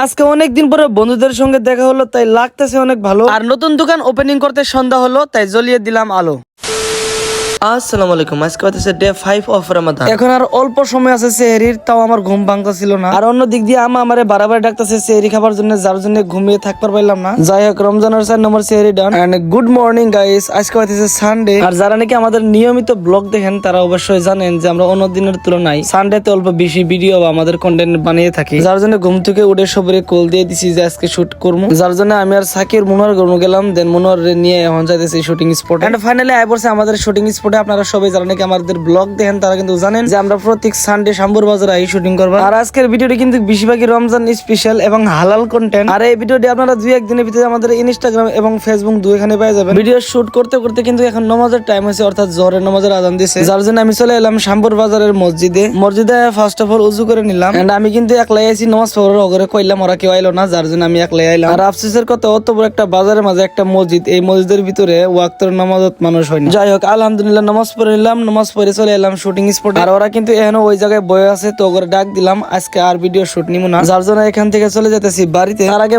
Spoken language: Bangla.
আজকে অনেকদিন পরে বন্ধুদের সঙ্গে দেখা হলো, তাই লাগতেছে অনেক ভালো। আর নতুন দোকান ওপেনিং করতে সন্ধ্যা হলো, তাই জ্বলিয়ে দিলাম আলো। আসসালামু আলাইকুম। আজকে হচ্ছে ডে 5 অফ রমাদান। এখন আর অল্প সময় আছে সেহরির, তাও আমার ঘুম ভাঙতেছিল না। আর অন্য দিক দিয়ে আমারে বারবার ডাকতেছে সেহরি খাবার জন্য, যার জন্য ঘুমিয়ে থাকতে পারলাম না। যাই হোক, রমজানের 4 নম্বর সেহরি ডান। এন্ড গুড মর্নিং গাইস, আজকে হচ্ছে সানডে। আর যারা নাকি আমাদের নিয়মিত ব্লগ দেখেন তারা অবশ্যই জানেন যে আমরা অন্য দিনের তুলনায় সানডেতে অল্প বেশি ভিডিও বা আমাদের কন্টেন্ট বানিয়ে থাকি, যার জন্য ঘুম থেকে উঠে সবরে কল দিয়ে দিছি যে আজকে শুট করবো। যার জন্য আমি আর সাকির মনোয়ার গেলাম, দেন মনোয়ার নিয়ে এখন যাইতেছি শুটিং স্পট। এন্ড ফাইনালি আই পড়ছে আমাদের শুটিং স্পটে। আপনারা সবাই যারা নাকি আমাদের ব্লগ দেখেন তারা কিন্তু জানেন যে আমরা প্রত্যেক সানডে শাম্বুর বাজারে আই শুটিং করবো। আর আজকের ভিডিওটি কিন্তু বেশিরভাগই রমজান স্পেশাল এবং হালাল কন্টেন্ট। আর এই ভিডিওটি আপনারা 2-1 দিনের ভিতরে আমাদের ইনস্টাগ্রাম এবং ফেসবুক দুইখানে পেয়ে যাবেন। ভিডিও শুট করতে করতে কিন্তু এখন নামাজের টাইম হয়েছে, অর্থাৎ জোহরের নামাজের আজান দিছে, যার জন্য আমি চলে এলাম শাম্বুর বাজারের মসজিদে ফার্স্ট অফ অল উজু করে নিলাম। এন্ড আমি কিন্তু একলাই আইছি নামাজ পড়ার অগরে কইলাম, ওরা কেউ আইলো না, যার জন্য আমি একলাই আইলাম। আর আফসোসের কথা, অত বড় একটা বাজারের মাঝে একটা মসজিদ, এই মসজিদের ভিতরে ওয়াক্তের নামাজত মানুষ হয় না। যাই হোক, আলহামদুলিল্লাহ নামাজ পড়ে নিলাম, নামাজ পড়ে চলে এলাম শুটিং স্পটে। আর ওরা কিন্তু এখনো ওই জায়গায় বয়ে আছে, তো ওরে ডাক দিলাম আজকে আর ভিডিও শুট নিব না, যার জন্য এখান থেকে চলে যেতেছি বাড়িতে। তার আগে